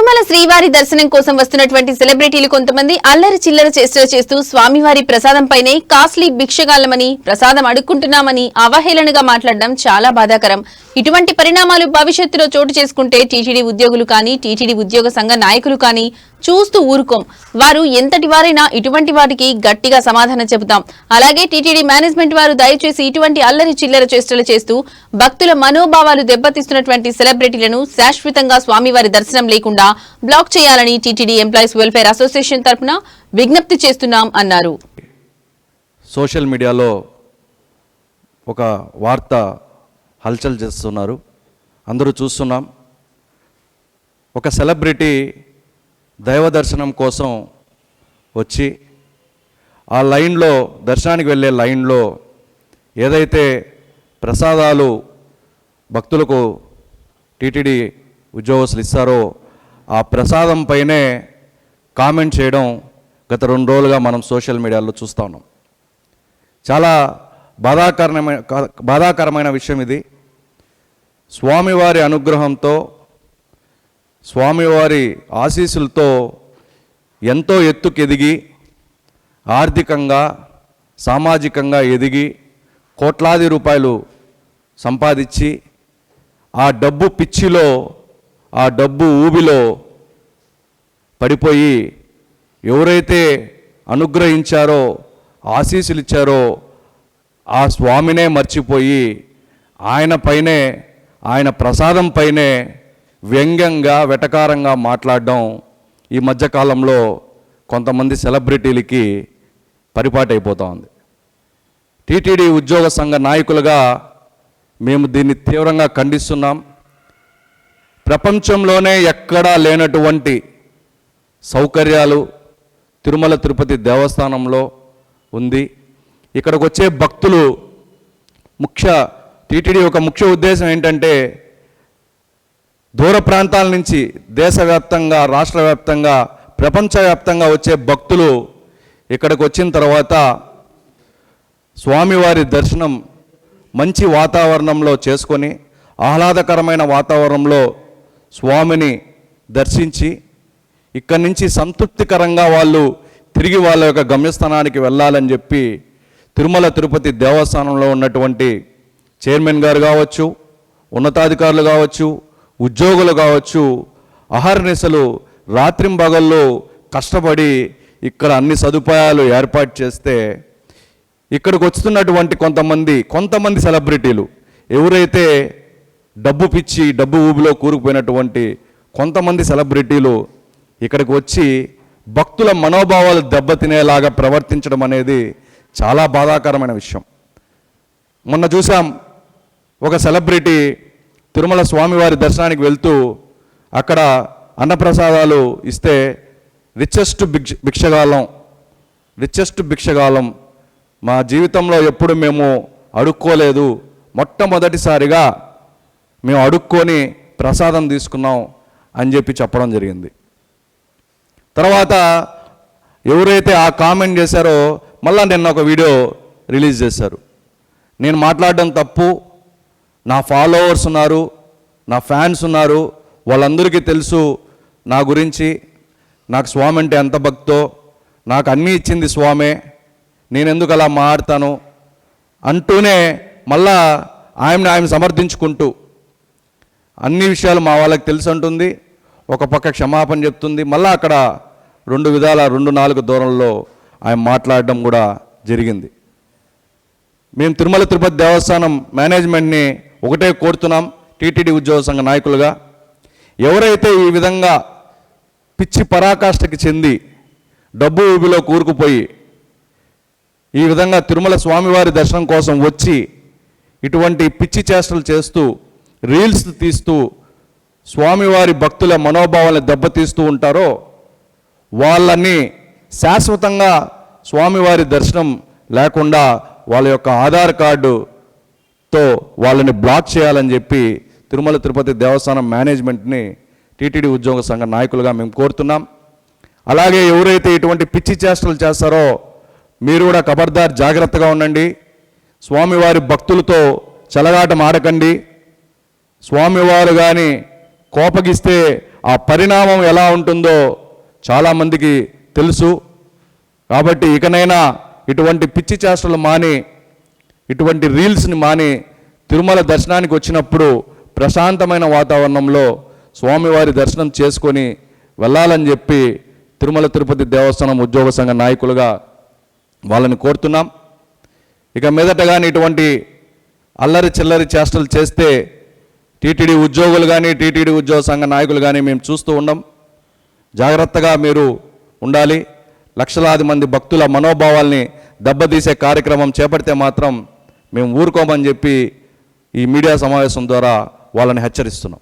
తిరుమల శ్రీవారి దర్శనం కోసం వస్తున్నటువంటి సెలబ్రిటీలు కొంతమంది అల్లరి చిల్లర చేష్టలు చేస్తూ స్వామివారి ప్రసాదంపైనే కాస్ట్లీ భిక్షగాళ్లమని ప్రసాదం అడుక్కుంటున్నామని అవహేళనగా మాట్లాడడం చాలా బాధాకరం. ఇటువంటి పరిణామాలు భవిష్యత్తులో చోటు చేసుకుంటే టీటీడీ ఉద్యోగులు కానీ టీటీడీ ఉద్యోగ సంఘ నాయకులు కానీ చూస్తూ ఊరుకోం. వారు ఎంతటి వారైనా ఇటువంటి వాటికి గట్టిగా సమాధానం చెబుతాం. అలాగే టీటీడీ మేనేజ్మెంట్ వారు దయచేసి ఇటువంటి అల్లరి చిల్లర చేష్టలు చేస్తూ భక్తుల మనోభావాలు దెబ్బతీస్తున్నటువంటి సెలబ్రిటీలను శాశ్వతంగా స్వామివారి దర్శనం లేకుండా బ్లాక్ చేయాలని టీటీడీ ఎంప్లాయీస్ వెల్ఫేర్ అసోసియేషన్ తరఫున విజ్ఞప్తి చేస్తున్నాం అన్నారు. సోషల్ మీడియాలో ఒక వార్త హల్చల్ చేస్తున్నారు, అందరూ చూస్తున్నాం. ఒక సెలబ్రిటీ దైవ దర్శనం కోసం వచ్చి ఆ లైన్లో దర్శనానికి వెళ్ళే లైన్లో ఏదైతే ప్రసాదాలు భక్తులకు టీటీడీ ఉద్యోగస్తులు ఇస్తారో ఆ ప్రసాదం పైనే కామెంట్ చేయడం గత 2 రోజులుగా మనం సోషల్ మీడియాలో చూస్తూ ఉన్నాం. చాలా బాధాకరమైన విషయం ఇది. స్వామివారి అనుగ్రహంతో స్వామివారి ఆశీస్సులతో ఎంతో ఎత్తుకెదిగి ఆర్థికంగా సామాజికంగా ఎదిగి కోట్లాది రూపాయలు సంపాదించి ఆ డబ్బు పిచ్చిలో ఆ డబ్బు ఊబిలో పడిపోయి ఎవరైతే అనుగ్రహించారో ఆశీస్సులు ఇచ్చారో ఆ స్వామినే మర్చిపోయి ఆయన పైనే ఆయన ప్రసాదం పైనే వ్యంగ్యంగా వెటకారంగా మాట్లాడడం ఈ మధ్యకాలంలో కొంతమంది సెలబ్రిటీలకి పరిపాటైపోతూ ఉంది. టీటీడీ ఉద్యోగ సంఘ నాయకులుగా మేము దీన్ని తీవ్రంగా ఖండిస్తున్నాం. ప్రపంచంలోనే ఎక్కడా లేనటువంటి సౌకర్యాలు తిరుమల తిరుపతి దేవస్థానంలో ఉంది. ఇక్కడికి వచ్చే భక్తులు టీటీడీ ఒక ముఖ్య ఉద్దేశం ఏంటంటే దూర ప్రాంతాల నుంచి దేశవ్యాప్తంగా రాష్ట్ర వ్యాప్తంగా ప్రపంచవ్యాప్తంగా వచ్చే భక్తులు ఇక్కడికి వచ్చిన తర్వాత స్వామివారి దర్శనం మంచి వాతావరణంలో చేసుకొని ఆహ్లాదకరమైన వాతావరణంలో స్వామిని దర్శించి ఇక్కడి నుంచి సంతృప్తికరంగా వాళ్ళు తిరిగి వాళ్ళ యొక్క గమ్యస్థానానికి వెళ్ళాలని చెప్పి తిరుమల తిరుపతి దేవస్థానంలో ఉన్నటువంటి చైర్మన్ గారు కావచ్చు, ఉన్నతాధికారులు కావచ్చు, ఉద్యోగులు కావచ్చు, అహర్నిశలు రాత్రింబగళ్ళు కష్టపడి ఇక్కడ అన్ని సదుపాయాలు ఏర్పాటు చేస్తే ఇక్కడికి వస్తున్నటువంటి కొంతమంది సెలబ్రిటీలు ఎవరైతే డబ్బు పిచ్చి డబ్బు ఊబిలో కూరుకుపోయినటువంటి కొంతమంది సెలబ్రిటీలు ఇక్కడికి వచ్చి భక్తుల మనోభావాలు దెబ్బతినేలాగా ప్రవర్తించడం అనేది చాలా బాధాకరమైన విషయం. మొన్న చూసాం, ఒక సెలబ్రిటీ తిరుమల స్వామివారి దర్శనానికి వెళ్తూ అక్కడ అన్నప్రసాదాలు ఇస్తే రిచెస్ట్ భిక్షగాలం మా జీవితంలో ఎప్పుడు మేము అడుక్కోలేదు, మొట్టమొదటిసారిగా మేము అడుక్కొని ప్రసాదం తీసుకున్నాం అని చెప్పి చెప్పడం జరిగింది. తర్వాత ఎవరైతే ఆ కామెంట్ చేశారో మళ్ళీ నిన్న ఒక వీడియో రిలీజ్ చేశారు. నేను మాట్లాడడం తప్పు, నా ఫాలోవర్స్ ఉన్నారు, నా ఫ్యాన్స్ ఉన్నారు, వాళ్ళందరికీ తెలుసు నా గురించి, నాకు స్వామి అంటే ఎంత భక్తో, నాకు అన్నీ ఇచ్చింది స్వామే, నేను ఎందుకు అలా మాట్లాడతాను అంటూనే మళ్ళా ఆయన సమర్థించుకుంటూ అన్ని విషయాలు మా వాళ్ళకి తెలుసు అంటుంది. ఒక పక్క క్షమాపణ చెప్తుంది, మళ్ళీ అక్కడ 2-4 దూరంలో ఆయన మాట్లాడడం కూడా జరిగింది. మేము తిరుమల తిరుపతి దేవస్థానం మేనేజ్మెంట్ని ఒకటే కోరుతున్నాం, టీటీడీ ఉద్యోగ సంఘ నాయకులుగా, ఎవరైతే ఈ విధంగా పిచ్చి పరాకాష్ఠకి చెంది డబ్బు ఊబిలో కూరుకుపోయి ఈ విధంగా తిరుమల స్వామివారి దర్శనం కోసం వచ్చి ఇటువంటి పిచ్చి చేష్టలు చేస్తూ రీల్స్ తీస్తూ స్వామివారి భక్తుల మనోభావాలను దెబ్బతీస్తూ ఉంటారో వాళ్ళని శాశ్వతంగా స్వామివారి దర్శనం లేకుండా వాళ్ళ యొక్క ఆధార్ కార్డుతో వాళ్ళని బ్లాక్ చేయాలని చెప్పి తిరుమల తిరుపతి దేవస్థానం మేనేజ్మెంట్ని టీటీడీ ఉద్యోగ సంఘ నాయకులుగా మేము కోరుతున్నాం. అలాగే ఎవరైతే ఇటువంటి పిచ్చి చేష్టలు చేస్తారో మీరు కూడా ఖబర్దార్ జాగ్రత్తగా ఉండండి. స్వామివారి భక్తులతో చెలగాటం ఆడకండి. స్వామివారు కానీ కోపగిస్తే ఆ పరిణామం ఎలా ఉంటుందో చాలామందికి తెలుసు. కాబట్టి ఇకనైనా ఇటువంటి పిచ్చి చేష్టలు మాని, ఇటువంటి రీల్స్ని మాని, తిరుమల దర్శనానికి వచ్చినప్పుడు ప్రశాంతమైన వాతావరణంలో స్వామివారి దర్శనం చేసుకొని వెళ్ళాలని చెప్పి తిరుమల తిరుపతి దేవస్థానం ఉద్యోగ సంఘ నాయకులుగా వాళ్ళని కోరుతున్నాం. ఇక మీదట కానీ ఇటువంటి అల్లరి చిల్లరి చేష్టలు చేస్తే టీటీడీ ఉద్యోగులు కానీ, టీటీడీ ఉద్యోగ సంఘ నాయకులు కానీ మేము చూస్తూ ఉండం. జాగ్రత్తగా మీరు ఉండాలి. లక్షలాది మంది భక్తుల మనోభావాల్ని దెబ్బతీసే కార్యక్రమం చేపడితే మాత్రం మేము ఊరుకోమని చెప్పి ఈ మీడియా సమావేశం ద్వారా వాళ్ళని హెచ్చరిస్తున్నాం.